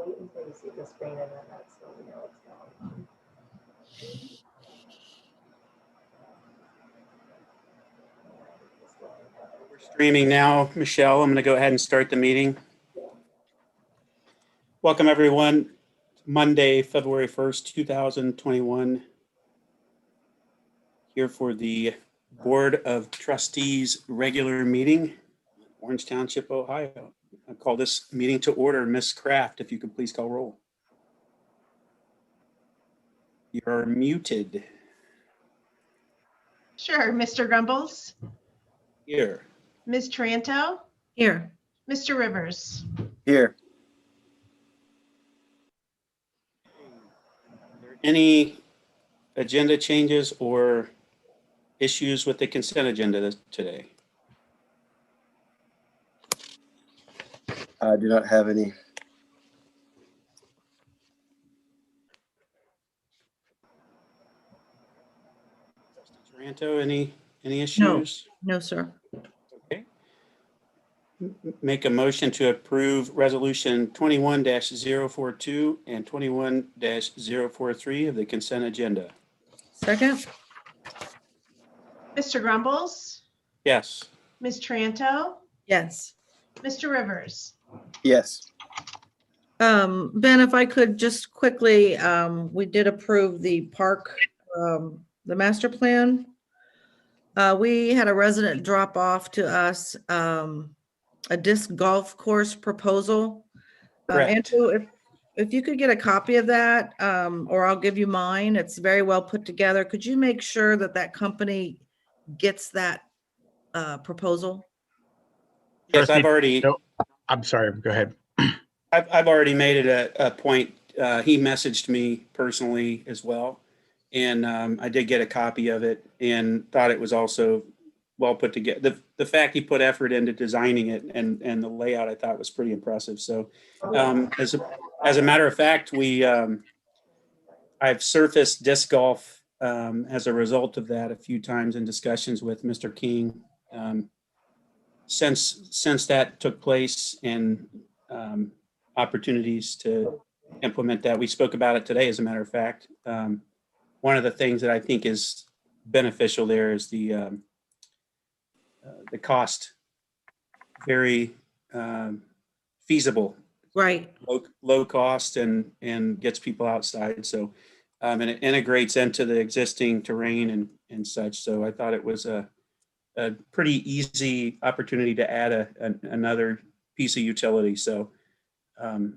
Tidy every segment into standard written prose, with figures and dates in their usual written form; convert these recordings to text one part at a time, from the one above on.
wait until you see the screen and then that's when we know what's going on. We're streaming now, Michelle. I'm going to go ahead and start the meeting. Welcome, everyone. Monday, February 1st, 2021. Here for the Board of Trustees regular meeting, Orange Township, Ohio. I call this meeting to order. Ms. Kraft, if you could please call roll. You're muted. Sure. Mr. Grumbles? Here. Ms. Taranto? Here. Mr. Rivers? Here. Any agenda changes or issues with the consent agenda today? I do not have any. Taranto, any issues? No, sir. Okay. Make a motion to approve resolution 21-042 and 21-043 of the consent agenda. Second? Mr. Grumbles? Yes. Ms. Taranto? Yes. Mr. Rivers? Yes. Ben, if I could just quickly, we did approve the park, the master plan. We had a resident drop off to us a disc golf course proposal. Correct. Andrew, if you could get a copy of that, or I'll give you mine. It's very well put together. Could you make sure that that company gets that proposal? Yes, I've already. No, I'm sorry. Go ahead. I've already made it a point. He messaged me personally as well, and I did get a copy of it and thought it was also well put together. The fact he put effort into designing it and the layout I thought was pretty impressive. So as a matter of fact, I've surfaced disc golf as a result of that a few times in discussions with Mr. King. Since that took place and opportunities to implement that, we spoke about it today. As a matter of fact, one of the things that I think is beneficial there is the cost, very feasible, Right. low cost, and gets people outside. So and it integrates into the existing terrain and such. So I thought it was a pretty easy opportunity to add another piece of utility. So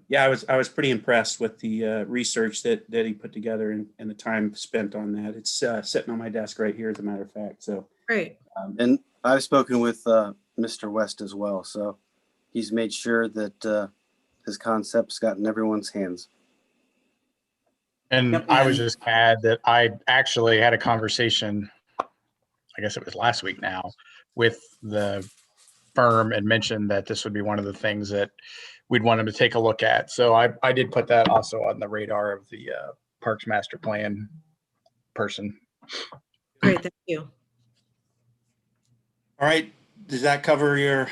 yeah, I was pretty impressed with the research that he put together and the time spent on that. It's sitting on my desk right here, as a matter of fact. So Great. And I've spoken with Mr. West as well, so he's made sure that his concept's gotten everyone's hands. And Yep. I was just glad that I actually had a conversation, I guess it was last week now, with the firm and mentioned that this would be one of the things that we'd want them to take a look at. So I did put that also on the radar of the Parks Master Plan person. Great. Thank you. all right, does that cover your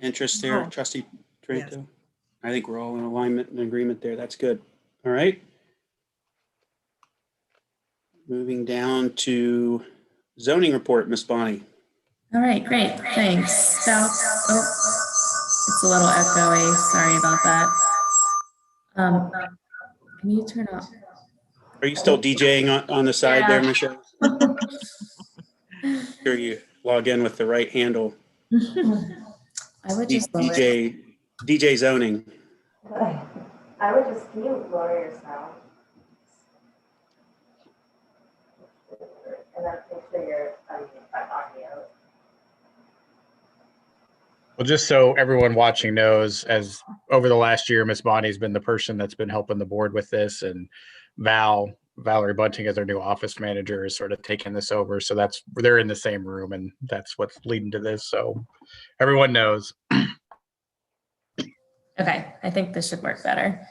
interest there, Oh, Trustee Taranto? yes. I think we're all in alignment and agreement there. That's good. All right. Moving down to zoning report, Ms. Bonnie. All right, great, thanks. So, it's a little echoey, sorry about that. Can you turn off? Are you still DJing on the side there, Yeah. Michelle? Sure you log in with the right handle. I would just lower it. DJ zoning. I would just, can you lower your sound? And then make sure you're audio. Well, just so everyone watching knows, as over the last year, Miss Bonnie's been the person that's been helping the board with this, and Valerie Bunting as our new office manager is sort of taking this over. So they're in the same room, and that's what's leading to this. So everyone knows. Okay, I think this should work better.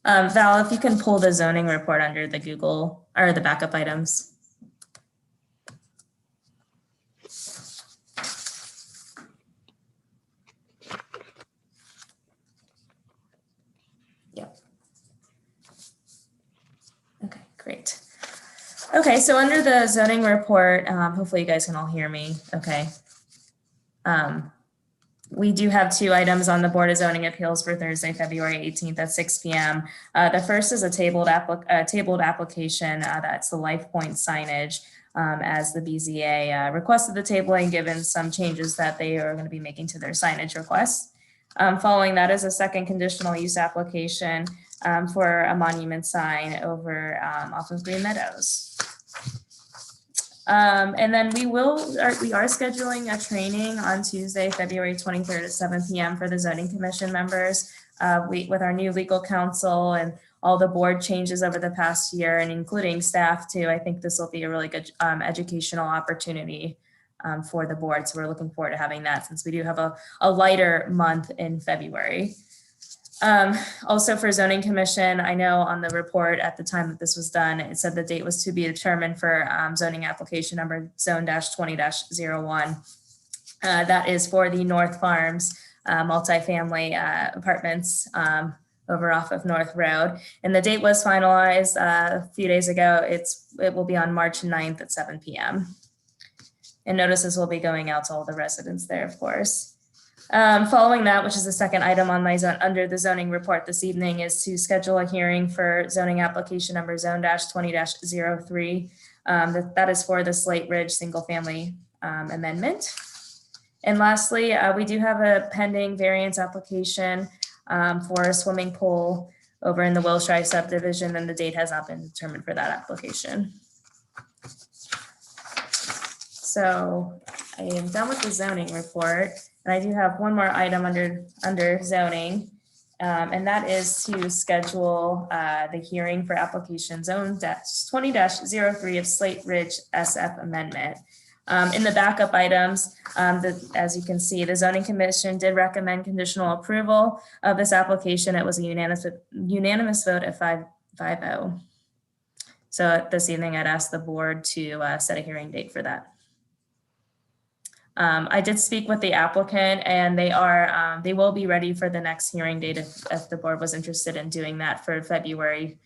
Val, if you can pull the zoning report under the Google or the backup items. Yep. Okay, great. Okay, so under the zoning report, hopefully you guys can all hear me, okay. We do have 2 items on the Board of Zoning Appeals for Thursday, February 18th at 6 p.m. The first is a tabled application, that's the Life Point signage, as the BZA requested the tabling given some changes that they are going to be making to their signage requests. Following that is a second conditional use application for a monument sign over off of Green Meadows. And then we are scheduling a training on Tuesday, February 23rd at 7 p.m. for the zoning commission members. With our new legal counsel and all the board changes over the past year and including staff too, I think this will be a really good educational opportunity for the board. So we're looking forward to having that since we do have a lighter month in February. Also for zoning commission, I know on the report at the time that this was done, it said the date was to be determined for zoning application number zone-20-01. That is for the North Farms multifamily apartments over off of North Road. And the date was finalized a few days ago. It will be on March 9th at 7 p.m. And notices will be going out to all the residents there, of course. Following that, which is the second item on my under the zoning report this evening, is to schedule a hearing for zoning application number zone-20-03. That is for the Slate Ridge single family amendment. And lastly, we do have a pending variance application for a swimming pool over in the Wilshire subdivision, and the date has not been determined for that application. So I am done with the zoning report. And I do have one more item under zoning, and that is to schedule the hearing for application zone-20-03 of Slate Ridge SF amendment. In the backup items, as you can see, the zoning commission did recommend conditional approval of this application. It was a unanimous vote at 5-0. So this evening, I'd ask the board to set a hearing date for that. I did speak with the applicant and they will be ready for the next hearing date if the board was interested in doing that for February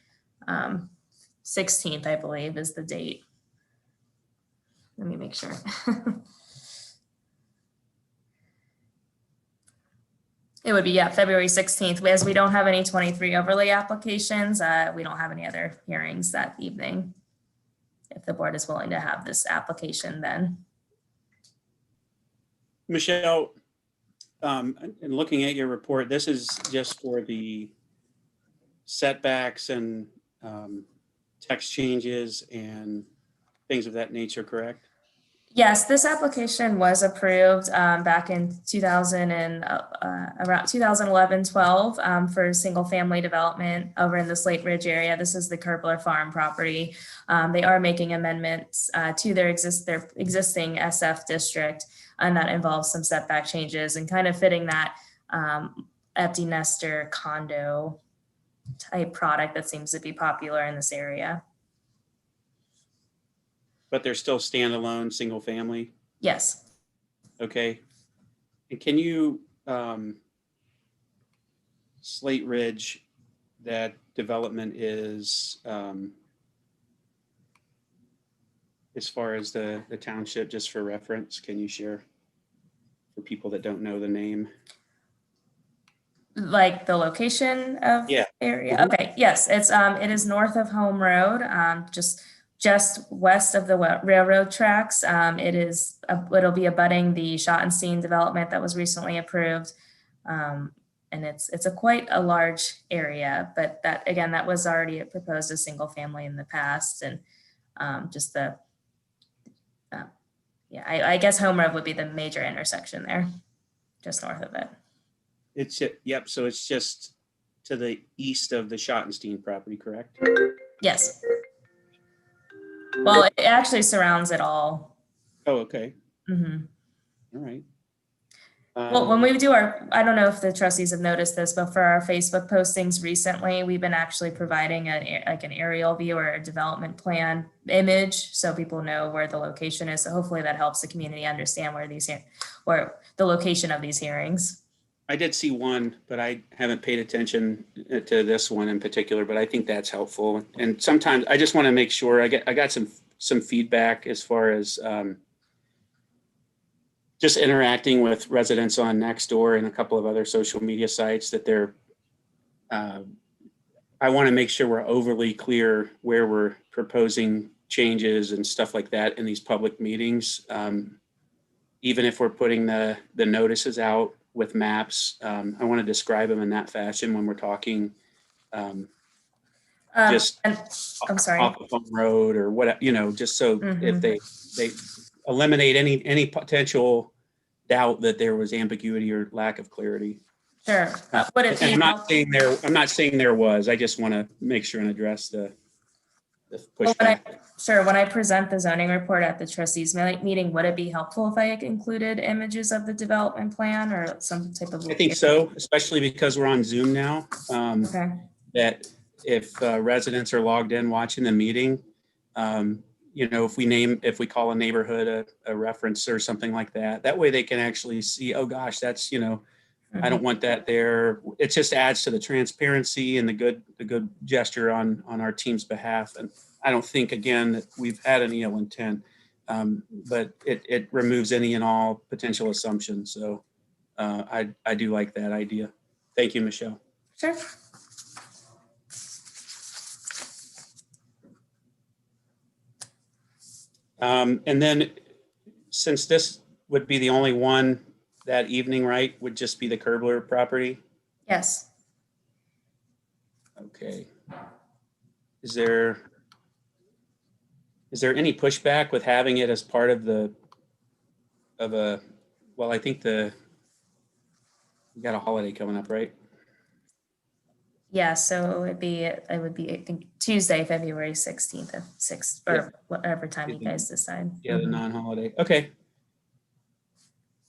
16th, I believe is the date. Let me make sure. It would be, yeah, February 16th. As we don't have any 23 overlay applications, we don't have any other hearings that evening. If the board is willing to have this application then. Michelle, in looking at your report, this is just for the setbacks and text changes and things of that nature, correct? Yes, this application was approved back in around 2011-12 for single family development over in the Slate Ridge area. This is the Kerbler Farm property. They are making amendments to their existing SF district, and that involves some setback changes and kind of fitting that empty nester condo type product that seems to be popular in this area. But they're still standalone, single family? Yes. Okay. And can you, Slate Ridge, that development is, as far as the township, just for reference, can you share for people that don't know the name? Like the location of area? Mm-hmm. Okay, yes, it is north of Home Road, just west of the railroad tracks. It'll be abutting the Schottenstein development that was recently approved. And it's quite a large area, but that was already proposed as single family in the past. And I guess Home Road would be the major intersection there, just north of it. Yep, so it's just to the east of the Schottenstein property, correct? Yes. Well, it actually surrounds it all. Oh, okay. Mm-hmm. All right. Well, when we do I don't know if the trustees have noticed this, but for our Facebook postings recently, we've been actually providing an aerial view or a development plan image so people know where the location is. So hopefully that helps the community understand where the location of these hearings. I did see one, but I haven't paid attention to this one in particular, but I think that's helpful. And sometimes I just want to make sure I got some feedback as far as just interacting with residents on Nextdoor and a couple of other social media sites that they're, I want to make sure we're overly clear where we're proposing changes and stuff like that in these public meetings. Even if we're putting the notices out with maps, I want to describe them in that fashion when we're talking just And I'm sorry. off the phone road or what, just so if Mhm. they eliminate any potential doubt that there was ambiguity or lack of clarity. Sure. Would it And be I'm not saying there was. I just want to make sure and address the pushback. when I present the zoning report at the trustees meeting, would it be helpful if I included images of the development plan or some type of? I think so, especially because we're on Zoom now. Okay. That if residents are logged in watching the meeting, if we call a neighborhood a reference or something like that, that way they can actually see, oh gosh, that's, I don't want that there. It just adds to the transparency and the good gesture on our team's behalf. And I don't think, again, that we've had any ill intent, but it removes any and all potential assumptions. So I do like that idea. Thank you, Michelle. Sure. And then since this would be the only one that evening, right, would just be the Kerbler property? Yes. Okay. Is there any pushback with having it as part of well, I think we got a holiday coming up, right? Yeah, so it would be, I think, Tuesday, February 16th at 6 or whatever time you guys decide. Yeah, the non-holiday. Okay.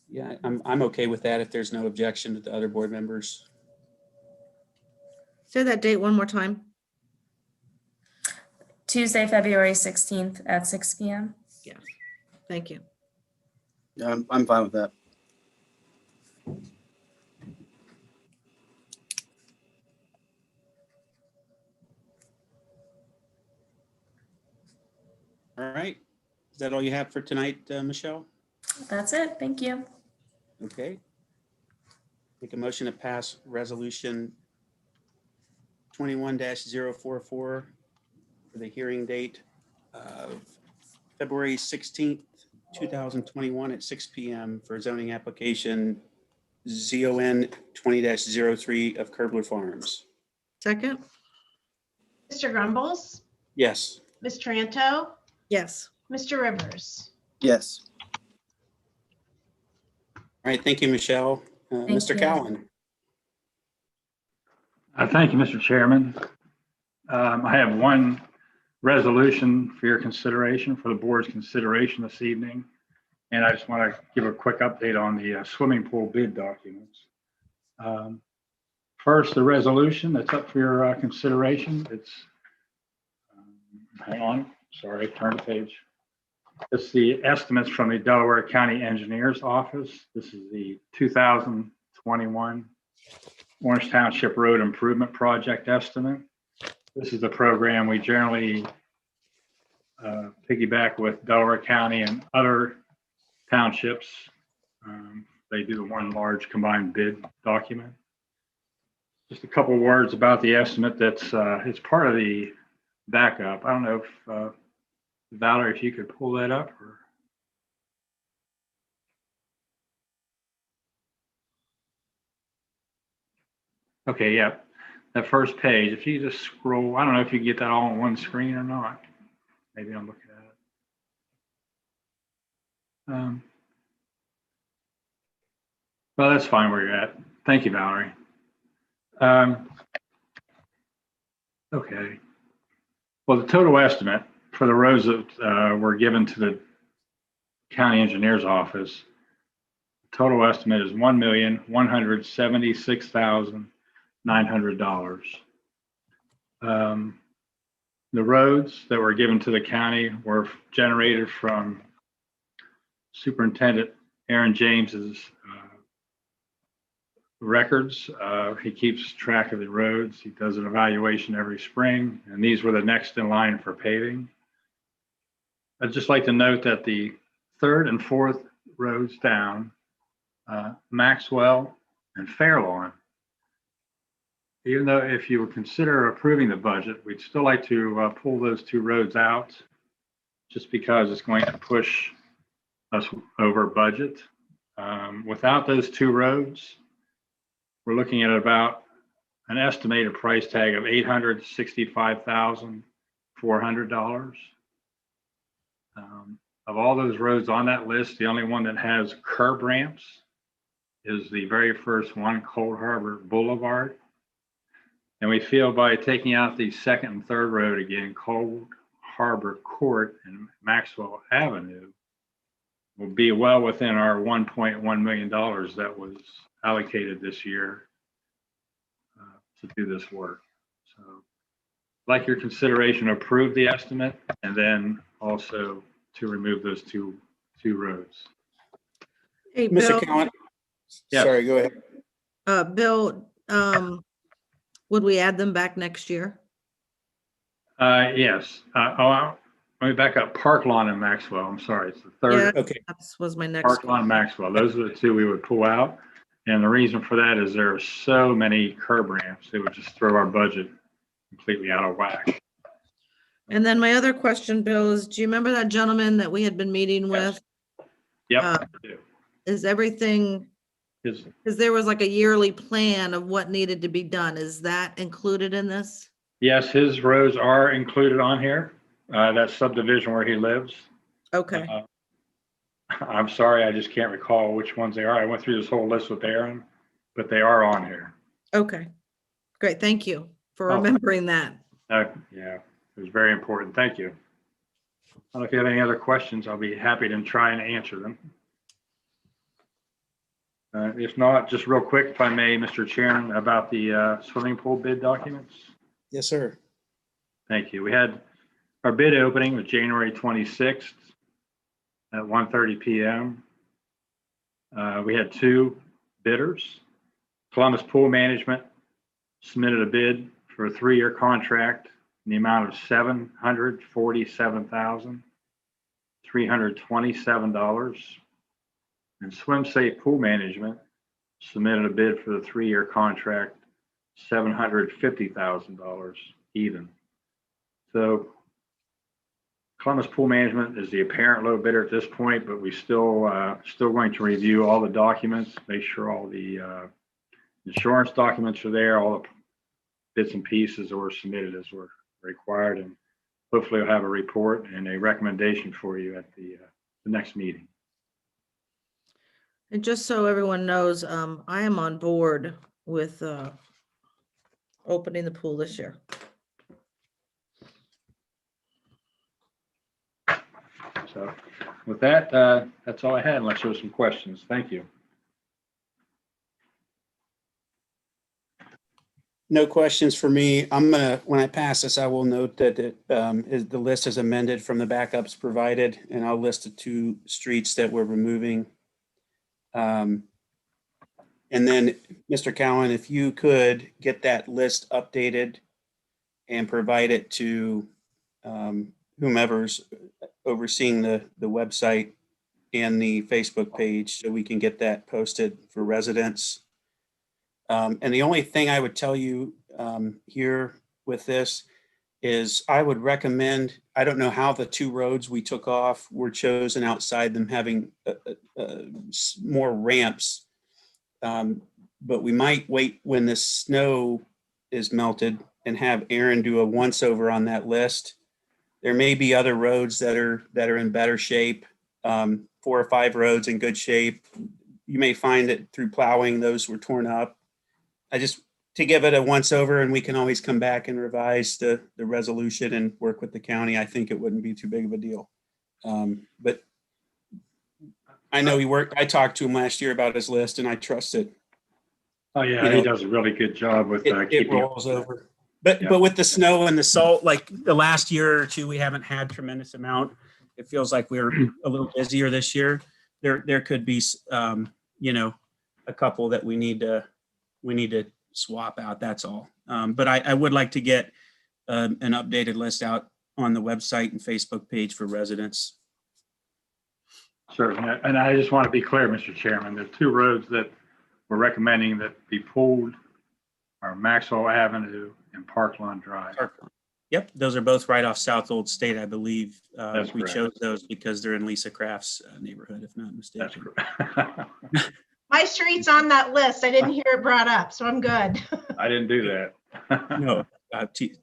Yeah, I'm okay with that if there's no objection to the other board members. Say that date one more time. Tuesday, February 16th at 6 p.m. Thank you. Yeah, I'm fine with that. All right. Is that all you have for tonight, Michelle? That's it. Thank you. Okay. Make a motion to pass resolution 21-044 for the hearing date of February 16th, 2021 at 6 p.m. for zoning application ZON 20-03 of Kerbler Farms. Second? Mr. Grumbles, Yes. Ms. Tranto, Yes. Mr. Rivers. Yes. All right. Thank you, Michelle. Thank Mr. you. Cowan. Thank you, Mr. Chairman. I have one resolution for your consideration, for the board's consideration this evening. And I just want to give a quick update on the swimming pool bid documents. First, the resolution that's up for your consideration. It's, hang on, sorry, turn the page. It's the estimates from the Delaware County Engineers Office. This is the 2021 Orange Township Road Improvement Project estimate. This is the program we generally piggyback with Delaware County and other townships. They do the one large combined bid document. Just a couple of words about the estimate that's it's part of the backup. I don't know if Valerie, if you could pull that up. Or... Okay, yeah, that first page, if you just scroll, I don't know if you can get that all on one screen or not. Maybe I'm looking at it. Well, that's fine where you're at. Thank you, Valerie. Okay. Well, the total estimate for the roads that were given to the county engineer's office, the total estimate is $1,176,900. The roads that were given to the county were generated from Superintendent Aaron James's records. He keeps track of the roads. He does an evaluation every spring, and these were the next in line for paving. I'd just like to note that the third and fourth roads down, Maxwell and Fairlawn, even though if you would consider approving the budget, we'd still like to pull those two roads out just because it's going to push us over budget. Without those two roads, we're looking at about an estimated price tag of $865,400. Of all those roads on that list, the only one that has curb ramps is the very first one, Cold Harbor Boulevard. And we feel by taking out the second and third road again, Cold Harbor Court and Maxwell Avenue, will be well within our $1.1 million that was allocated this year to do this work. So I'd like your consideration to approve the estimate and then also to remove those two roads. Hey, Bill, Mr. Cowan? Yes. Sorry, go ahead. Bill, would we add them back next year? Yes. Let me back up. Park Lawn and Maxwell. I'm sorry. It's the third. Yeah, Okay. that was my next. Park Lawn, Maxwell. Those are the two we would pull out. And the reason for that is there are so many curb ramps, it would just throw our budget completely out of whack. And then my other question, Bill, is do you remember that gentleman that we had been meeting Yes. with? Yep. I do. Is everything, His, because there was like a yearly plan of what needed to be done. Is that included in this? yes, his roads are included on here. That subdivision where he lives. Okay, I'm sorry, I just can't recall which ones they are. I went through this whole list with Aaron, but they are on here. okay. Great, thank you for Oh. remembering that. Yeah, it was very important. Thank you. I don't know if you have any other questions. I'll be happy to try and answer them. If not, just real quick, if I may, Mr. Chairman, about the swimming pool bid documents. Yes, sir. Thank you. We had our bid opening was January 26th at 1:30 p.m. We had two bidders. Columbus Pool Management submitted a bid for a 3-year contract in the amount of $747,327. And Swim Safe Pool Management submitted a bid for the 3-year contract, $750,000 even. So Columbus Pool Management is the apparent low bidder at this point, but we still going to review all the documents, make sure all the insurance documents are there, all the bits and pieces that were submitted as were required, and hopefully we'll have a report and a recommendation for you at the next meeting. And just so everyone knows, I am on board with opening the pool this year. So with that, that's all I had, unless there were some questions. Thank you. No questions for me. I'm gonna, when I pass this, I will note that the list is amended from the backups provided, and I'll list the 2 streets that we're removing. And then, Mr. Cowan, if you could get that list updated and provide it to whomever's overseeing the website and the Facebook page, so we can get that posted for residents. And the only thing I would tell you here with this is I would recommend, I don't know how the 2 roads we took off were chosen outside them having more ramps. But we might wait when the snow is melted and have Aaron do a once over on that list. There may be other roads that are in better shape, 4 or 5 roads in good shape. You may find that through plowing, those were torn up. I just, to give it a once over, and we can always come back and revise the resolution and work with the county. I think it wouldn't be too big of a deal. But I know I talked to him last year about his list, and I trust it. Oh yeah, You know, he does a really good job with It keeping rolls over. But Yeah. but with the snow and the salt, like the last year or 2, we haven't had tremendous amount. It feels like we're a little busier this year. There could be, a couple that we need to need to swap out, that's all. But I would like to get an updated list out on the website and Facebook page for residents. Certainly. And I just want to be clear, Mr. Chairman, the two roads that we're recommending that be pulled are Maxwell Avenue and Parkland Drive. Yep, those are both right off South Old State, I believe. That's We correct. chose those because they're in Lisa Craft's neighborhood, if not That's mistaken. correct. My street's on that list. I didn't hear it brought up, so I'm good. I didn't do that. No,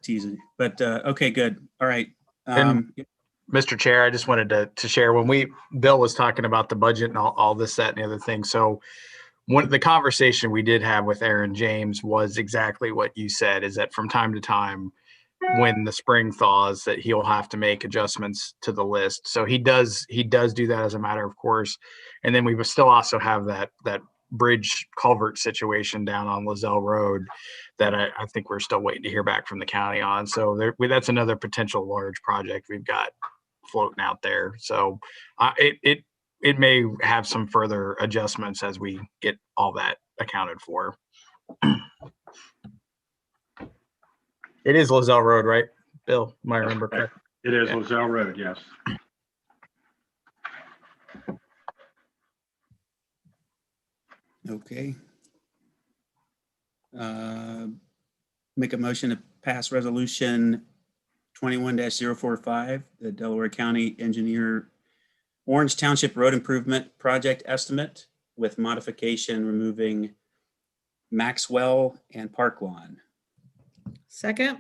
teasing, but okay, good. All right. And- Mr. Chair, I just wanted to share when Bill was talking about the budget and all this, that, and the other thing. So the conversation we did have with Aaron James was exactly what you said, is that from time to time, when the spring thaws, that he'll have to make adjustments to the list. So he does do that as a matter of course. And then we will still also have that bridge culvert situation down on Lozelle Road that I think we're still waiting to hear back from the county on. So that's another potential large project we've got floating out there. So it may have some further adjustments as we get all that accounted for. It is Lozelle Road, right, Bill? Am I remember correct? It is Yeah. Lozelle Road, yes. Okay. Make a motion to pass resolution 21-045, the Delaware County Engineer Orange Township Road Improvement Project Estimate with modification removing Maxwell and Park Lawn. Second?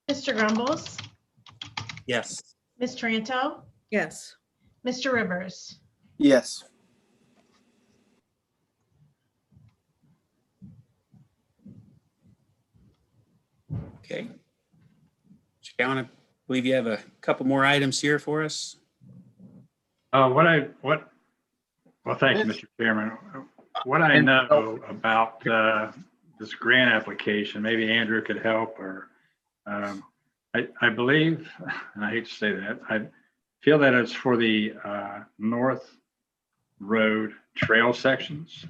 Mr. Grumbles, Yes. Ms. Tranto, Yes. Mr. Rivers. Yes. Okay. Mr. Cowan, I believe you have a couple more items here for us. Well, thank you, Mr. Chairman. What I know about this grant application, maybe Andrew could help, or I believe, and I hate to say that, I feel that it's for the North Road trail sections.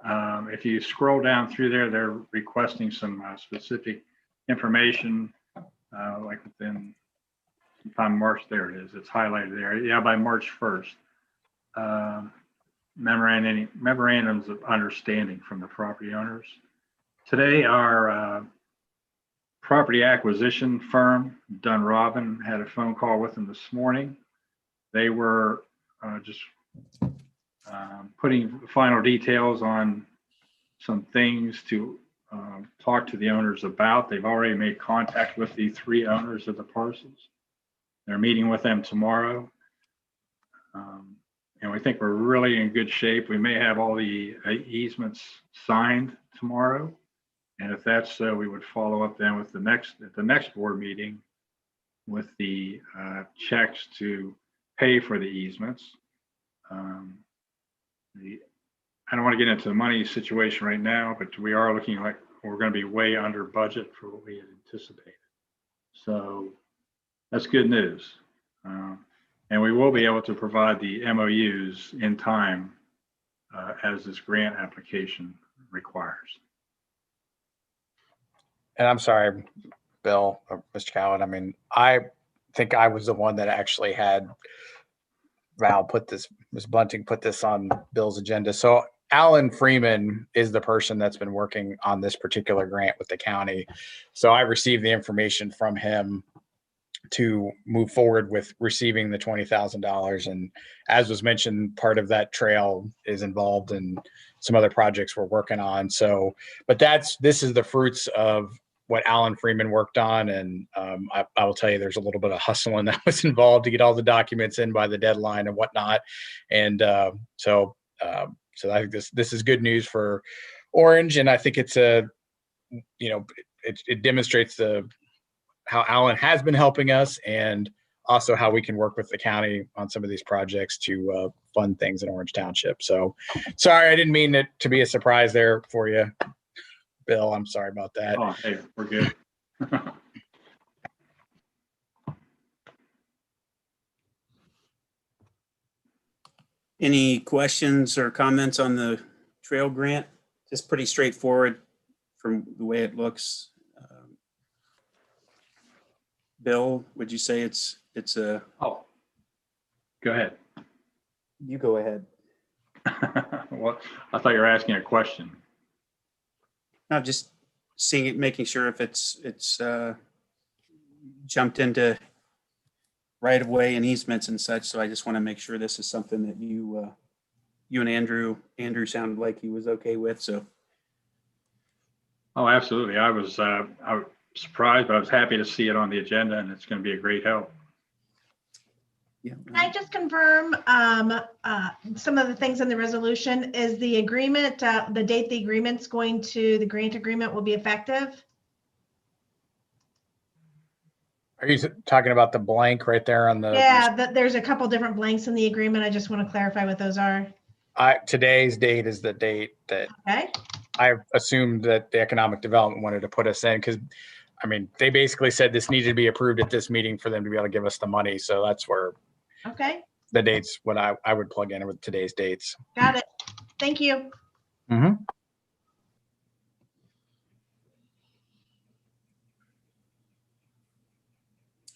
If you scroll down through there, they're requesting some specific information, like within sometime March. There it is. It's highlighted there. Yeah, by March 1st. Memorandums of understanding from the property owners. Today, our property acquisition firm, Dunrobin, had a phone call with them this morning. They were just putting final details on some things to talk to the owners about. They've already made contact with the 3 owners of the parcels. They're meeting with them tomorrow. And we think we're really in good shape. We may have all the easements signed tomorrow. And if that's so, we would follow up then with at the next board meeting with the checks to pay for the easements. I don't want to get into the money situation right now, but we are looking like we're going to be way under budget for what we had anticipated. So that's good news. And we will be able to provide the MOUs in time as this grant application requires. And I'm sorry, Bill, or Mr. Cowan. I mean, I think I was the one that actually had Ms. Bunting put this on Bill's agenda. So Alan Freeman is the person that's been working on this particular grant with the county. So I received the information from him to move forward with receiving the $20,000. And as was mentioned, part of that trail is involved in some other projects we're working on. So, but this is the fruits of what Alan Freeman worked on. And I will tell you, there's a little bit of hustling that was involved to get all the documents in by the deadline and whatnot. And so I think this is good news for Orange. And I think it's it demonstrates how Alan has been helping us, and also how we can work with the county on some of these projects to fund things in Orange Township. So sorry, I didn't mean it to be a surprise there for you, Bill. I'm sorry about that. Oh, hey, we're good. Any questions or comments on the trail grant is pretty straightforward from the way it looks. Bill, would you say it's a, Oh, go ahead. you go ahead. Well, I thought you were asking a question. No, just seeing it, making sure if it's jumped into right of way and easements and such. So I just want to make sure this is something that you and Andrew sounded like he was okay with. So Oh, absolutely. I was surprised, but I was happy to see it on the agenda, and it's going to be a great help. yeah, Can I just confirm some of the things in the resolution? Is the agreement, the date the agreement's going to, the grant agreement will be effective? Are you talking about the blank right there on the? Yeah, there's a couple different blanks in the agreement. I just want to clarify what those are. Today's date is the date that Okay, I assumed that the economic development wanted to put us in, because I mean, they basically said this needed to be approved at this meeting for them to be able to give us the money. So that's where okay, the dates, what I would plug in with today's dates. got it. Thank you. Mhm.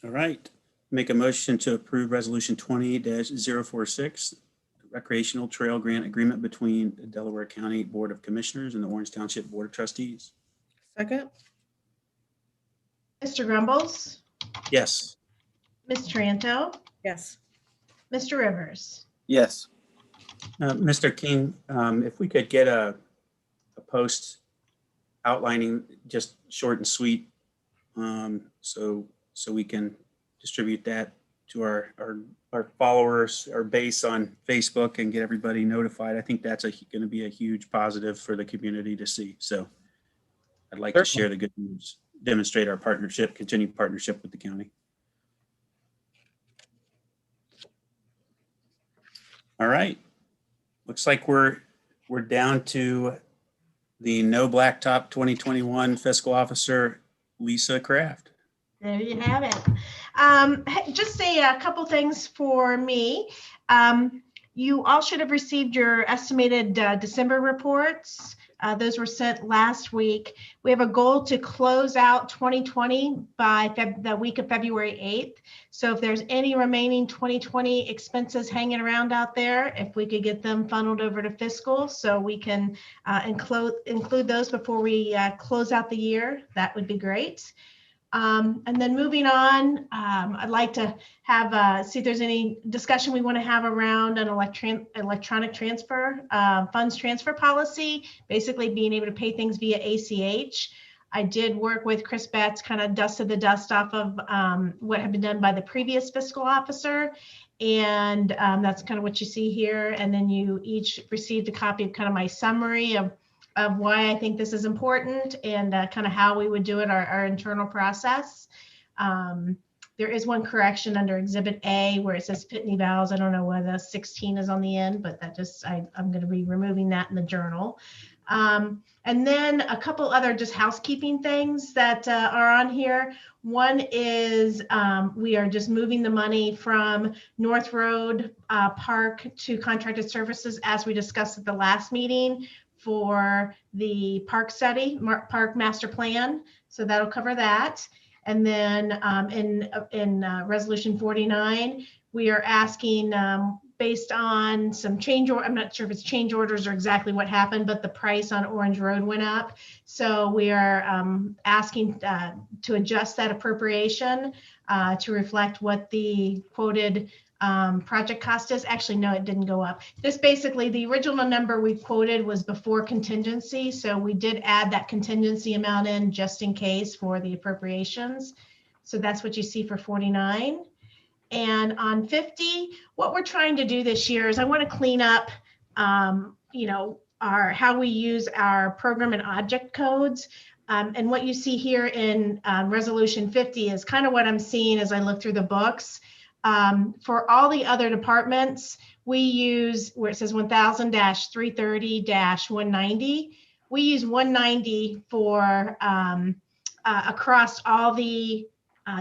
all right. Make a motion to approve resolution 20-046, recreational trail grant agreement between the Delaware County Board of Commissioners and the Orange Township Board of Trustees. Second, Mr. Grumbles, Yes. Ms. Tranto, yes. Mr. Rivers. Yes. Mr. King, if we could get a post outlining, just short and sweet, so we can distribute that to our followers, our base on Facebook, and get everybody notified. I think that's going to be a huge positive for the community to see. So I'd like to share the good news, demonstrate our partnership, continued partnership with the county. All right. Looks like we're down to the No Blacktop 2021 Fiscal Officer, Lisa Kraft. There you have it. Just say a couple things for me. You all should have received your estimated December reports. Those were sent last week. We have a goal to close out 2020 by the week of February 8th. So if there's any remaining 2020 expenses hanging around out there, if we could get them funneled over to fiscal so we can include those before we close out the year, that would be great. And then moving on, I'd like to have see if there's any discussion we want to have around an electronic transfer, funds transfer policy, basically being able to pay things via ACH. I did work with Chris Betts, kind of dusted the dust off of what had been done by the previous fiscal officer. And that's kind of what you see here. And then you each received a copy of kind of my summary of why I think this is important and kind of how we would do it, our internal process. There is one correction under Exhibit A where it says Pitney Bowes. I don't know why the 16 is on the end, but that just, I'm going to be removing that in the journal. And then a couple other just housekeeping things that are on here. One is we are just moving the money from North Road Park to contracted services as we discussed at the last meeting for the park study, park master plan. So that'll cover that. And then in resolution 49, we are asking based on some change order, I'm not sure if it's change orders or exactly what happened, but the price on Orange Road went up. So we are asking to adjust that appropriation to reflect what the quoted project cost is. Actually, no, it didn't go up. This basically, the original number we quoted was before contingency. So we did add that contingency amount in just in case for the appropriations. So that's what you see for 49. And on 50, what we're trying to do this year is I want to clean up, you know, how we use our program and object codes. And what you see here in resolution 50 is kind of what I'm seeing as I look through the books. For all the other departments, we use where it says 1000-330-190. We use 190 for across all the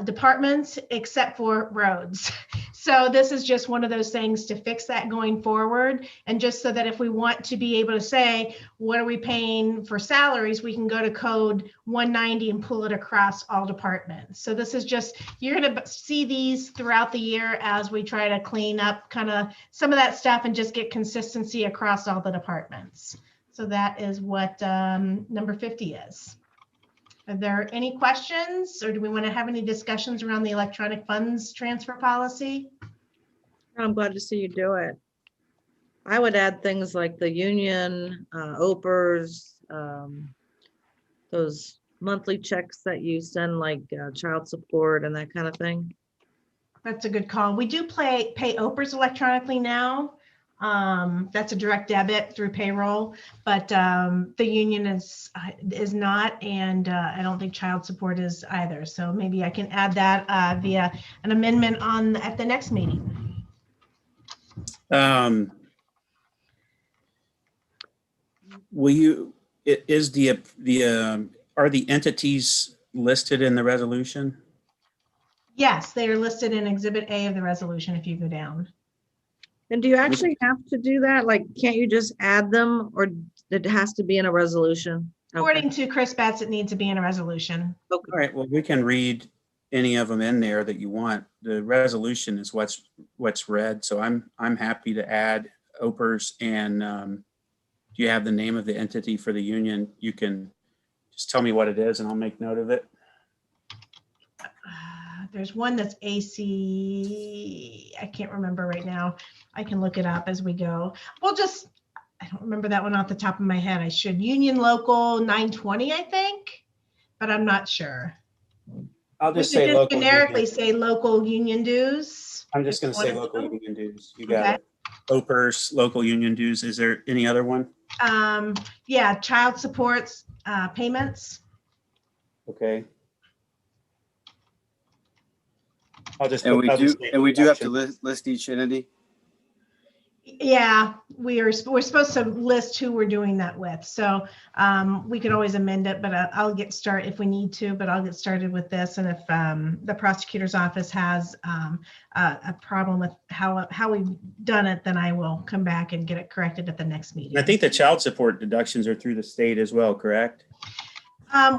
departments except for roads. So this is just one of those things to fix that going forward. And just so that if we want to be able to say, what are we paying for salaries, we can go to code 190 and pull it across all departments. So this is just, you're going to see these throughout the year as we try to clean up kind of some of that stuff and just get consistency across all the departments. So that is what number 50 is. Are there any questions, or do we want to have any discussions around the electronic funds transfer policy? I'm glad to see you do it. I would add things like the union, OPERS, those monthly checks that you send, like child support and that kind of thing. That's a good call. We do pay OPERS electronically now. That's a direct debit through payroll, but the union is not, and I don't think child support is either. So maybe I can add that via an amendment at the next meeting. Will you, are the entities listed in the resolution? Yes, they are listed in Exhibit A of the resolution if you go down. And do you actually have to do that? Like, can't you just add them, or it has to be in a resolution? Okay. According to Chris Betts, it needs to be in a resolution. All right, well, we can read any of them in there that you want. The resolution is what's read, so I'm happy to add OPERS. And do you have the name of the entity for the union? You can just tell me what it is and I'll make note of it. There's one that's AC, I can't remember right now. I can look it up as we go. I don't remember that one off the top of my head. I should. Union Local 920, I think, but I'm not sure. I'll just We could say local. generically union. say local union dues. I'm just going to say One of local them. union dues. You got Okay. it. OPERS, local union dues. Is there any other one? Yeah, child supports payments. Okay. I'll just. And we I'll do, just say and we do have to deduction. list each entity. Yeah, we're supposed to list who we're doing that with. So we could always amend it, but I'll get started if we need to, but I'll get started with this. And if the prosecutor's office has a problem with how we've done it, then I will come back and get it corrected at the next meeting. I think the child support deductions are through the state as well, correct?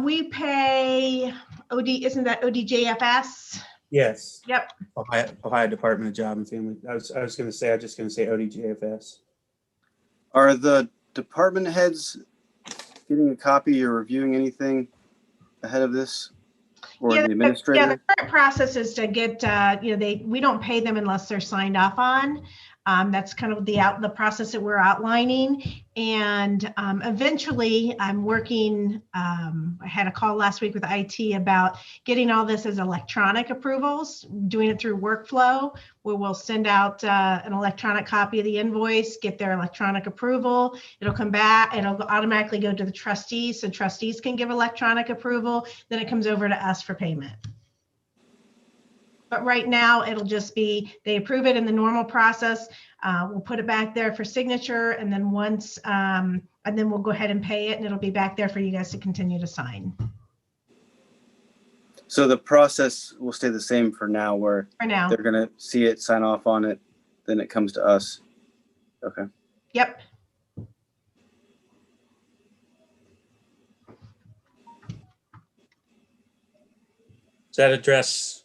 We pay isn't that ODJFS? Yes. Yep. Ohio Department of Job and Family. I was going to say ODJFS. Are the department heads getting a copy or reviewing anything ahead of this? Or the administrator? Yeah, the current process is to get, we don't pay them unless they're signed off on. That's kind of the process that we're outlining. And eventually I'm working, I had a call last week with IT about getting all this as electronic approvals, doing it through workflow, where we'll send out an electronic copy of the invoice, get their electronic approval. It'll come back, it'll automatically go to the trustees, so trustees can give electronic approval. Then it comes over to us for payment. But right now, it'll just be, they approve it in the normal process. We'll put it back there for signature, and then and then we'll go ahead and pay it, and it'll be back there for you guys to continue to sign. So the process will stay the same for now, where For now. they're going to see it, sign off on it, then it comes to us. Okay. Yep. Does that address?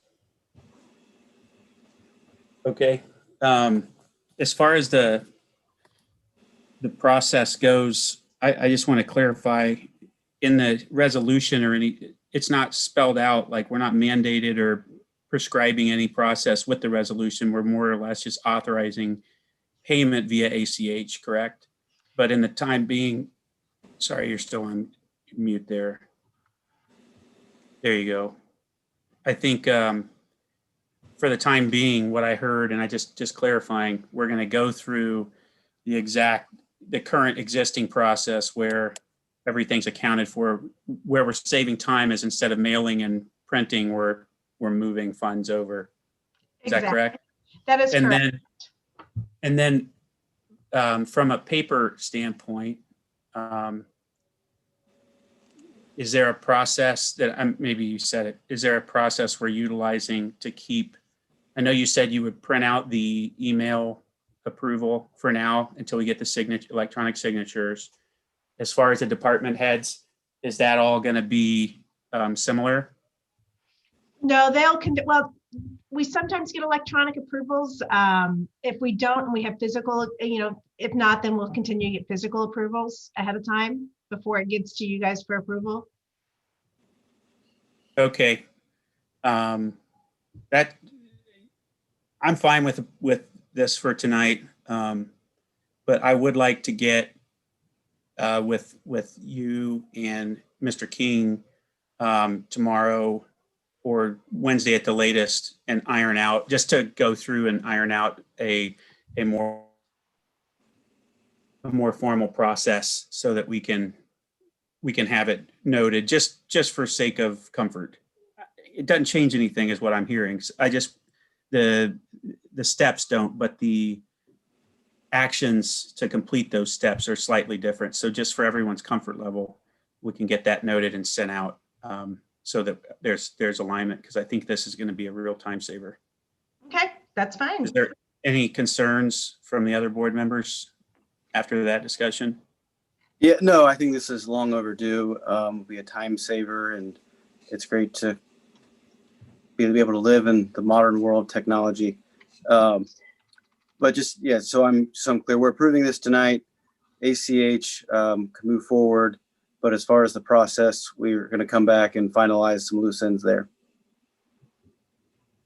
Okay. As far as the process goes, I just want to clarify in the resolution or it's not spelled out, like we're not mandated or prescribing any process with the resolution. We're more or less just authorizing payment via ACH, correct? But in the time being, sorry, you're still on mute there. There you go. I think for the time being, what I heard, and I just clarifying, we're going to go through the current existing process where everything's accounted for. Where we're saving time is instead of mailing and printing, we're moving funds over. Is that correct? That is correct. And then from a paper standpoint, is there a process that maybe you said it, is there a process we're utilizing to keep, I know you said you would print out the email approval for now until we get the electronic signatures. As far as the department heads, is that all going to be similar? No, well, we sometimes get electronic approvals. If we don't, and we have physical, if not, then we'll continue to get physical approvals ahead of time before it gets to you guys for approval. Okay. That I'm fine with this for tonight. But I would like to get with you and Mr. King tomorrow or Wednesday at the latest and iron out, just to go through and iron out a more formal process so that we can have it noted just for sake of comfort. It doesn't change anything is what I'm hearing. I just, the steps don't, but the actions to complete those steps are slightly different. So just for everyone's comfort level, we can get that noted and sent out so that there's alignment, because I think this is going to be a real time saver. Okay, that's fine. Is there any concerns from the other board members after that discussion? Yeah, no, I think this is long overdue. Will be a time saver, and it's great to be able to live in the modern world of technology. But just, yeah, so I'm clear. We're approving this tonight. ACH can move forward. But as far as the process, we're going to come back and finalize some loose ends there.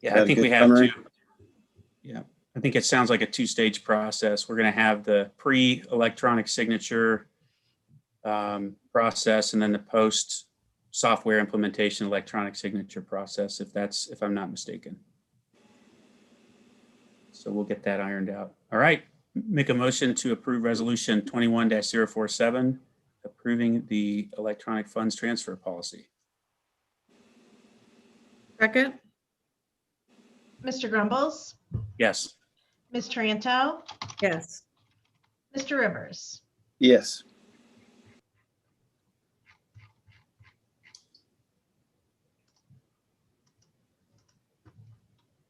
Yeah, I think we have to. Yeah, I think it sounds like a two-stage process. We're going to have the pre-electronic signature process, and then the post-software implementation electronic signature process, if I'm not mistaken. So we'll get that ironed out. All right, make a motion to approve resolution 21-047, approving the electronic funds transfer policy. Second? Mr. Grumbles, Yes. Ms. Taranto, Yes. Mr. Rivers. Yes.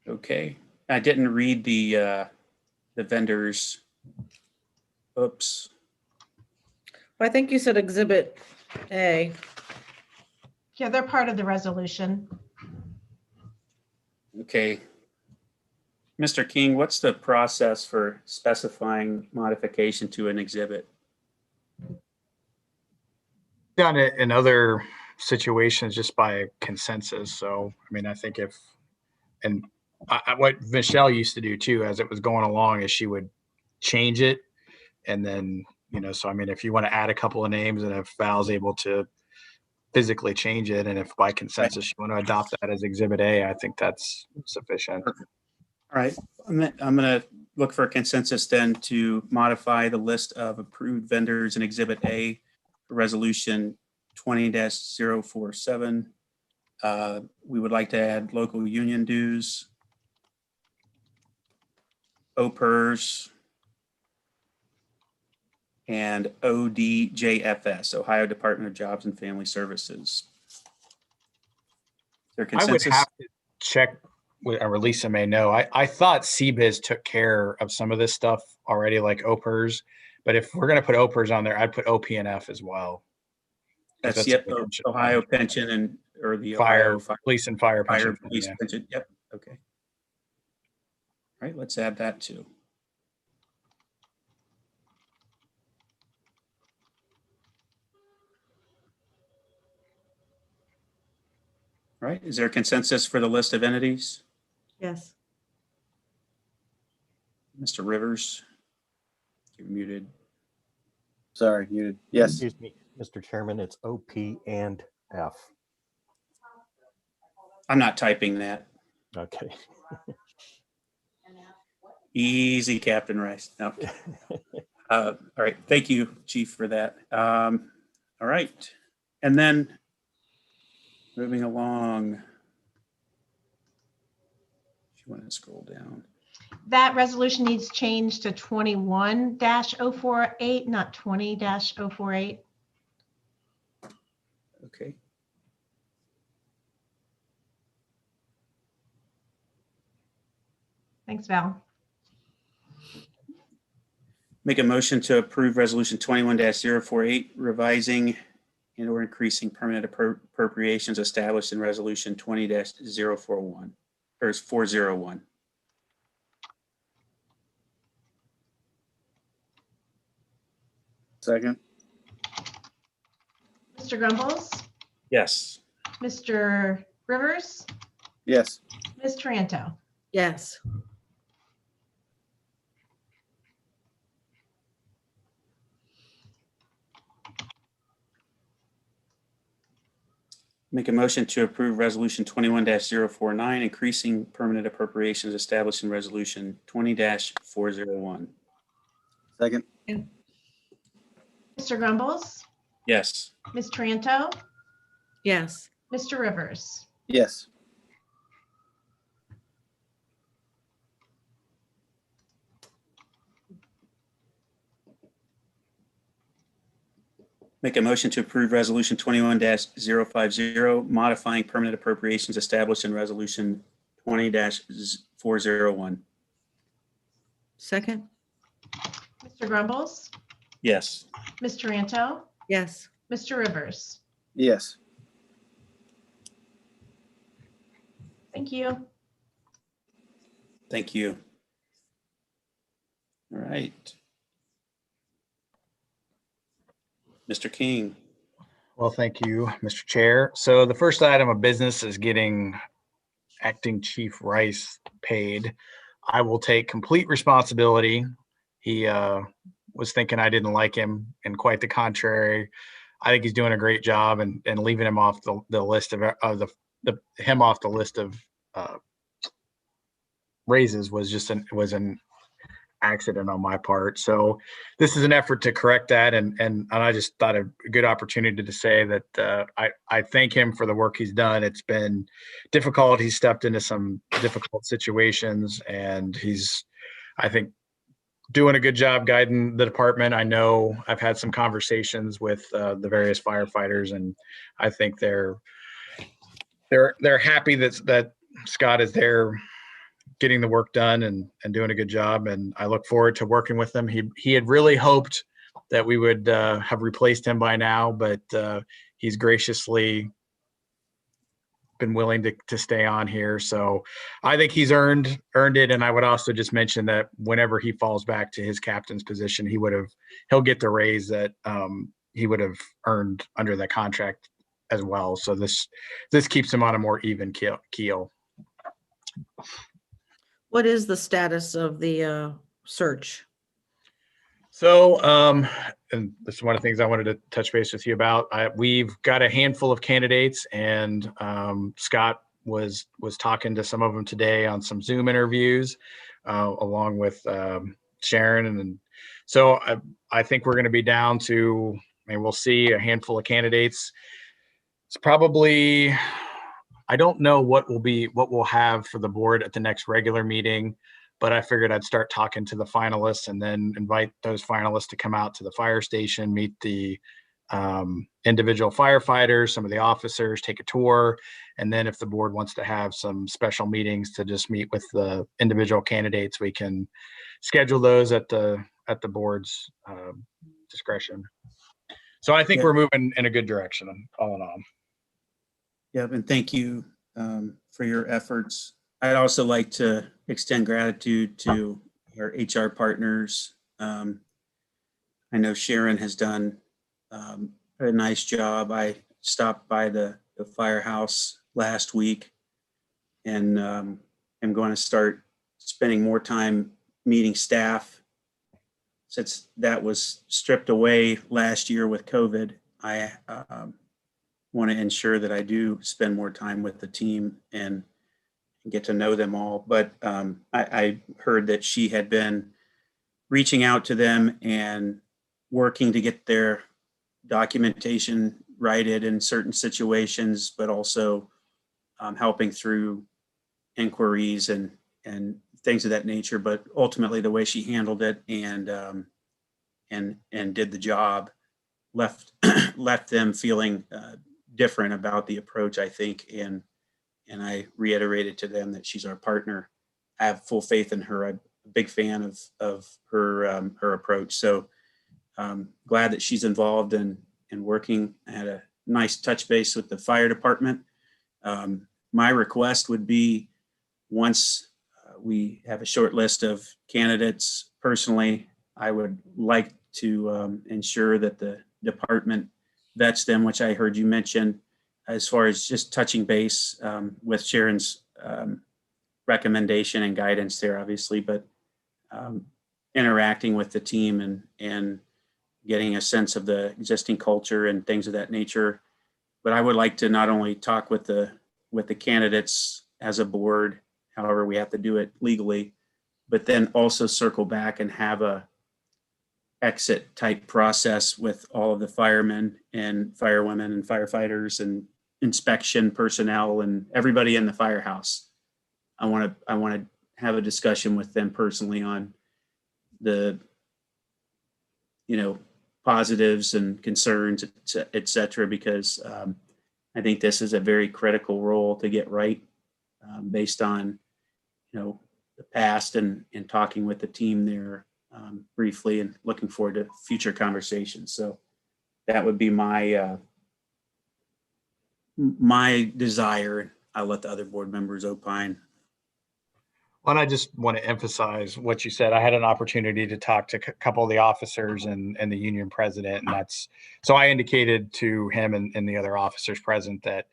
Okay. I didn't read the vendors. Oops. I think you said Exhibit A. Yeah, they're part of the resolution. Okay. Mr. King, what's the process for specifying modification to an exhibit? Done it in other situations just by consensus. So, I mean, I think what Michelle used to do too, as it was going along, is she would change it. And then, so I mean, if you want to add a couple of names and if Val's able to physically change it, and if by consensus you want to adopt that as Exhibit A, I think that's sufficient. All right. I'm going to look for a consensus then to modify the list of approved vendors in Exhibit A for Resolution 20-047. We would like to add local union dues, OPERS, and ODJFS, Ohio Department of Jobs and Family Services. Is there consensus? I would have to check, or Lisa may know. I thought CBIZ took care of some of this stuff already, like OPERS. But if we're going to put OPERS on there, I'd put OPNF as well. That's yep, Ohio pension or the fire, Ohio police and fire pension. Police pension. Yep. Okay. All right, let's add that too. All right, is there a consensus for the list of entities? Yes. Mr. Rivers, you're muted. Sorry, muted. Yes. Excuse me, Mr. Chairman, it's OP and F. I'm not typing that. Okay. Easy, Captain Rice. No. All right, thank you, Chief, for that. All right, and then moving along. If you want to scroll down. That resolution needs changed to 21-048, not 20-048. Okay. Thanks, Val. Make a motion to approve resolution 21-048, revising and or increasing permanent appropriations established in resolution 20-041 or 401. Second. Mr. Grumbles, Yes. Mr. Rivers, Yes. Ms. Taranto. Yes. Make a motion to approve resolution 21-049, increasing permanent appropriations established in resolution 20-401. Second. Mr. Grumbles, Yes. Ms. Taranto, Yes. Mr. Rivers. Yes. Make a motion to approve resolution 21-050, modifying permanent appropriations established in resolution 20-401. Second. Mr. Grumbles, Yes. Ms. Taranto, Yes. Mr. Rivers. Yes. Thank you. Thank you. All right. Mr. King. Well, thank you, Mr. Chair. So the first item of business is getting Acting Chief Rice paid. I will take complete responsibility. He was thinking I didn't like him, and quite the contrary. I think he's doing a great job, and leaving him off the list of him off the list of raises was just an accident on my part. So this is an effort to correct that, and I just thought a good opportunity to say that I thank him for the work he's done. It's been difficult. He's stepped into some difficult situations, and he's, I think, doing a good job guiding the department. I know I've had some conversations with the various firefighters, and I think they're happy that Scott is there getting the work done and doing a good job. And I look forward to working with him. He had really hoped that we would have replaced him by now, but he's graciously been willing to stay on here. So I think he's earned it. And I would also just mention that whenever he falls back to his captain's position, he'll get the raise that he would have earned under the contract as well. So this keeps him on a more even keel. What is the status of the search? So, and this is one of the things I wanted to touch base with you about. We've got a handful of candidates, and Scott was talking to some of them today on some Zoom interviews, along with Sharon. And so I think we're going to be down to, and we'll see, a handful of candidates. It's probably, I don't know what we'll have for the board at the next regular meeting, but I figured I'd start talking to the finalists and then invite those finalists to come out to the fire station, meet the individual firefighters, some of the officers, take a tour. And then if the board wants to have some special meetings to just meet with the individual candidates, we can schedule those at the board's discretion. So I think we're moving in a good direction, all in all. Yep, and thank you for your efforts. I'd also like to extend gratitude to our HR partners. I know Sharon has done a nice job. I stopped by the firehouse last week, and I'm going to start spending more time meeting staff. Since that was stripped away last year with COVID, I want to ensure that I do spend more time with the team and get to know them all. But I heard that she had been reaching out to them and working to get their documentation righted in certain situations, but also helping through inquiries and things of that nature. But ultimately, the way she handled it and did the job left them feeling different about the approach, I think, and I reiterated to them that she's our partner. I have full faith in her. I'm a big fan of her her approach. So glad that she's involved and working. I had a nice touch base with the fire department. My request would be, once we have a short list of candidates, personally, I would like to ensure that the department vets them, which I heard you mention, as far as just touching base with Sharon's recommendation and guidance there, obviously, but interacting with the team and getting a sense of the existing culture and things of that nature. But I would like to not only talk with the candidates as a board, however we have to do it legally, but then also circle back and have a exit type process with all of the firemen and firewomen and firefighters and inspection personnel and everybody in the firehouse. I want to have a discussion with them personally on the, positives and concerns, et cetera, because I think this is a very critical role to get right, based on, the past and talking with the team there briefly, and looking forward to future conversations. So that would be my desire. I'll let the other board members opine. Well, and I just want to emphasize what you said. I had an opportunity to talk to a couple of the officers and the union president, and so I indicated to him and the other officers present that,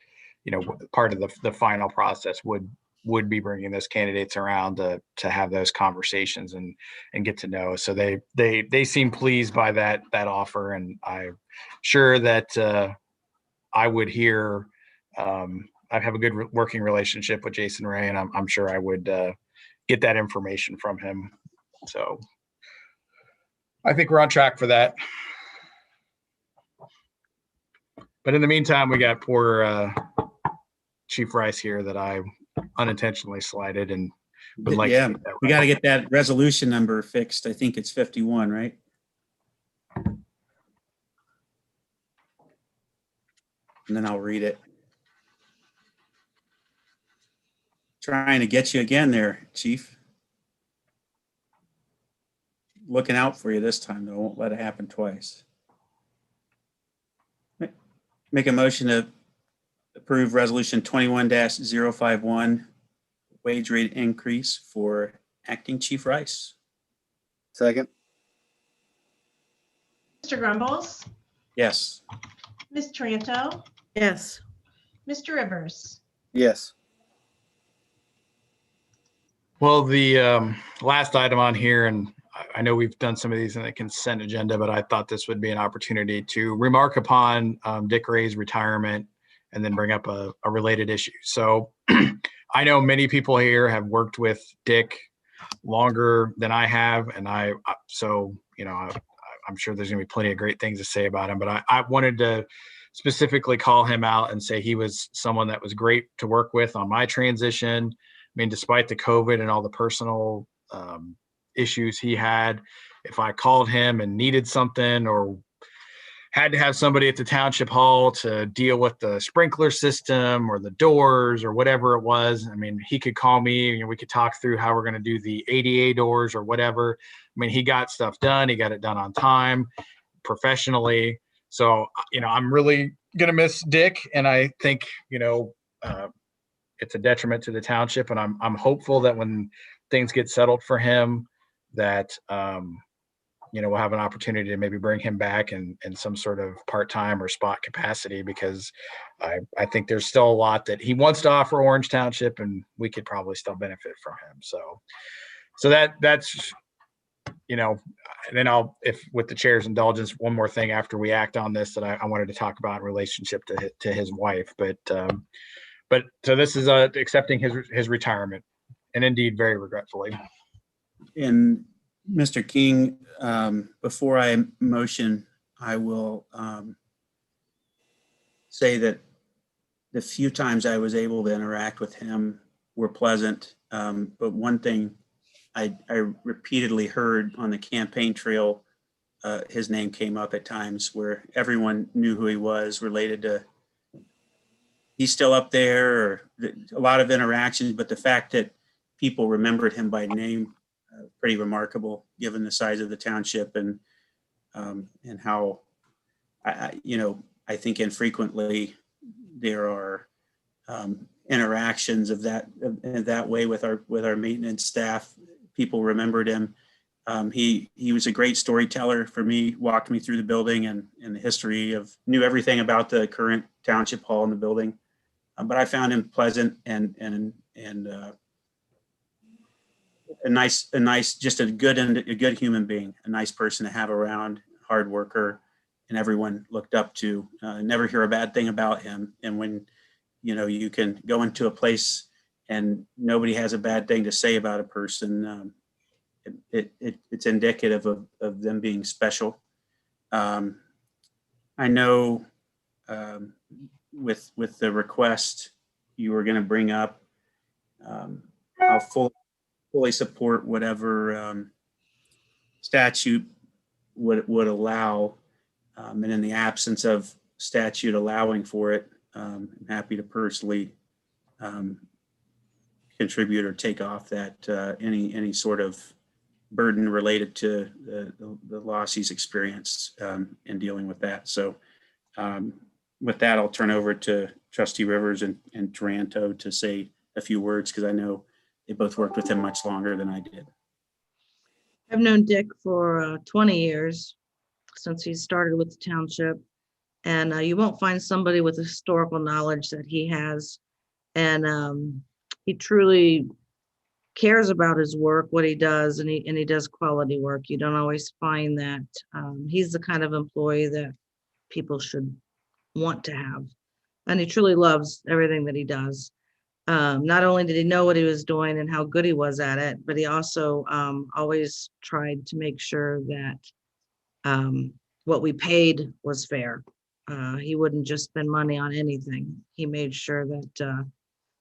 part of the final process would be bringing those candidates around to have those conversations and get to know. So they seem pleased by that offer, and I'm sure that I would hear. I have a good working relationship with Jason Ray, and I'm sure I would get that information from him. So I think we're on track for that. But in the meantime, we got poor Chief Rice here that I unintentionally slighted and would like to get that we got to get that resolution number fixed. I think it's 51, right? And then I'll read it. Trying to get you again there, Chief. Looking out for you this time, though. Won't let it happen twice. Make a motion to approve resolution 21-051, wage rate increase for acting Chief Rice. Second. Mr. Grumbles, Yes. Ms. Tranto, Yes. Mr. Rivers. Yes. Well, the last item on here, and I know we've done some of these in the consent agenda, but I thought this would be an opportunity to remark upon Dick Ray's retirement and then bring up a related issue. So I know many people here have worked with Dick longer than I have, and I'm sure there's going to be plenty of great things to say about him, but I wanted to specifically call him out and say he was someone that was great to work with on my transition. I mean, despite the COVID and all the personal issues he had, if I called him and needed something or had to have somebody at the township hall to deal with the sprinkler system or the doors or whatever it was, I mean, he could call me and we could talk through how we're going to do the ADA doors or whatever. I mean, he got stuff done. He got it done on time, professionally. So, I'm really going to miss Dick. And I think, it's a detriment to the township, and I'm hopeful that when things get settled for him, that we'll have an opportunity to maybe bring him back in some sort of part-time or spot capacity, because I think there's still a lot that he wants to offer Orange Township, and we could probably still benefit from him. So that's and then if with the chair's indulgence, one more thing after we act on this that I wanted to talk about in relationship to his wife, but so this is accepting his retirement, and indeed very regretfully. And Mr. King, before I motion, I will say that the few times I was able to interact with him were pleasant. But one thing I repeatedly heard on the campaign trail, his name came up at times where everyone knew who he was, related to he's still up there, or a lot of interactions, but the fact that people remembered him by name, pretty remarkable given the size of the township and how I think infrequently there are interactions of that way with our maintenance staff. People remembered him. He was a great storyteller for me, walked me through the building and the history knew everything about the current township hall in the building. But I found him pleasant and a nice, just a good human being, a nice person to have around, hard worker, and everyone looked up to. Never hear a bad thing about him. And when you can go into a place and nobody has a bad thing to say about a person, it's indicative of them being special. I know with the request you were going to bring up, I'll fully support whatever statute would allow, and in the absence of statute allowing for it, I'm happy to personally contribute or take off that any sort of burden related to the loss he's experienced in dealing with that. So with that, I'll turn over to Trustee Rivers and Taranto to say a few words, because I know they both worked with him much longer than I did. I've known Dick for 20 years, since he started with the township. And you won't find somebody with the historical knowledge that he has. And he truly cares about his work, what he does, and he does quality work. You don't always find that. He's the kind of employee that people should want to have. And he truly loves everything that he does. Not only did he know what he was doing and how good he was at it, but he also always tried to make sure that what we paid was fair. He wouldn't just spend money on anything. He made sure that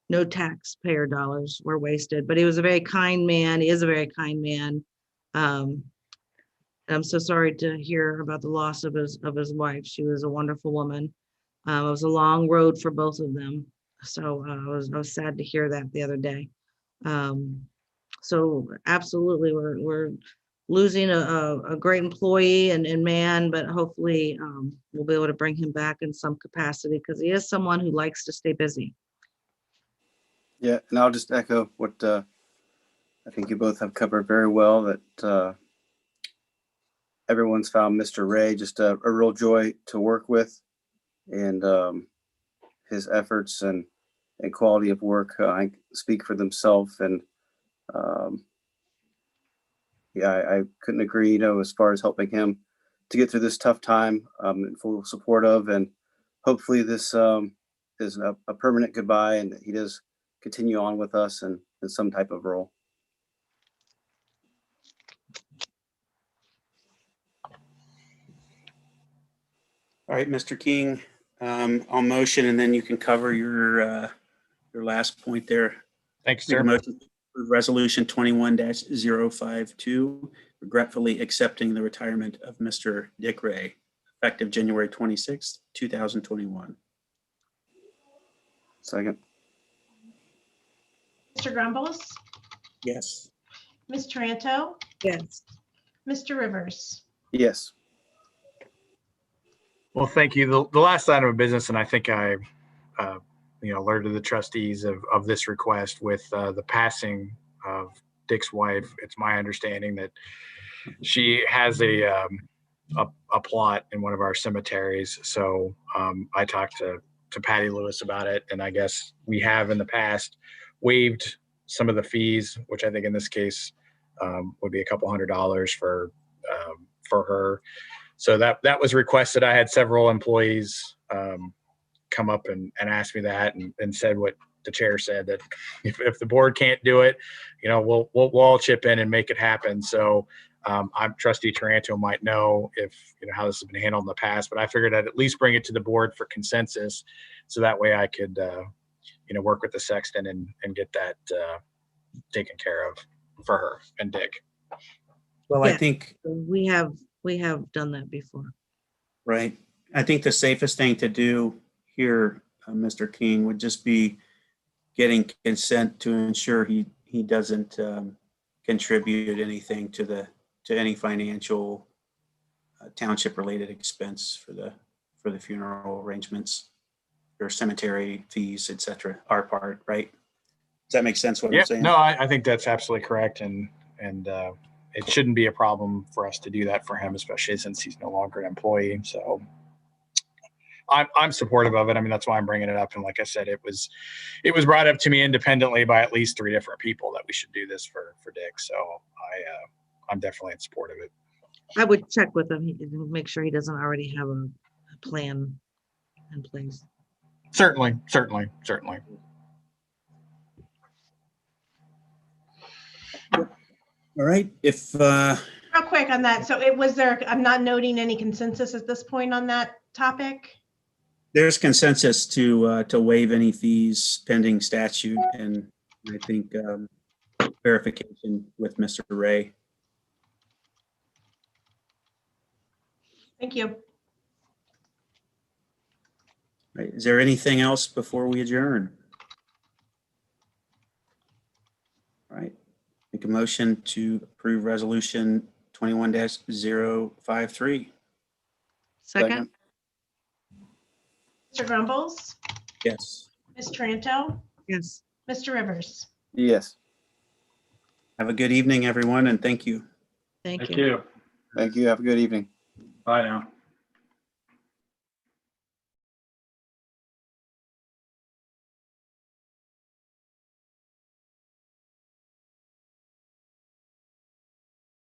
no taxpayer dollars were wasted, but he was a very kind man. He is a very kind man. I'm so sorry to hear about the loss of his wife. She was a wonderful woman. It was a long road for both of them. So I was sad to hear that the other day. So absolutely, we're losing a great employee and man, but hopefully we'll be able to bring him back in some capacity, because he is someone who likes to stay busy. Yeah, and I'll just echo what I think you both have covered very well, that everyone's found Mr. Ray just a real joy to work with, and his efforts and quality of work I speak for themselves. And I couldn't agree, as far as helping him to get through this tough time, in full support of, and hopefully this is a permanent goodbye, and that he does continue on with us in some type of role. All right, Mr. King, I'll motion, and then you can cover your last point there. Thanks, Make a sir. motion to approve Resolution 21-052, regretfully accepting the retirement of Mr. Dick Ray, effective January 26th, 2021. Second. Mr. Grumbles, Yes. Ms. Taranto, Yes. Mr. Rivers. Yes. Well, thank you. The last item of business, and I think I, alerted the trustees of this request with the passing of Dick's wife. It's my understanding that she has a plot in one of our cemeteries. So I talked to Patty Lewis about it, and I guess we have in the past waived some of the fees, which I think in this case would be a couple $100 for her. So that was requested. I had several employees come up and ask me that, and said what the chair said, that if the board can't do it, we'll all chip in and make it happen. So I'm Trustee Taranto might know if how this has been handled in the past, but I figured I'd at least bring it to the board for consensus, so that way I could work with the sexton and get that taken care of for her and Dick. Well, Yeah. I think, We have done that before. right. I think the safest thing to do here Mr. King, would just be getting consent to ensure he doesn't contribute anything to any financial township related expense for the funeral arrangements or cemetery fees, et cetera, our part, right? Does that make sense what Yeah, I'm saying? no, I think that's absolutely correct. And it shouldn't be a problem for us to do that for him, especially since he's no longer an employee. So I'm supportive of it. I mean, that's why I'm bringing it up. And like I said, it was brought up to me independently by at least 3 different people that we should do this for Dick. So I'm definitely in support of it. I would check with him. He didn't make sure he doesn't already have a plan in place. Certainly. All right, if Real quick on that. So I'm not noting any consensus at this point on that topic. there's consensus to waive any fees pending statute, and I think verification with Mr. Ray. Thank you. Right, is there anything else before we adjourn? All right, make a motion to approve resolution 21-053. Second? Mr. Grumbles, Yes. Ms. Tranto, Yes. Mr. Rivers. Yes, Have a good evening, everyone, and thank you. Thank Thank you. you. thank you. Have a good evening. Bye now.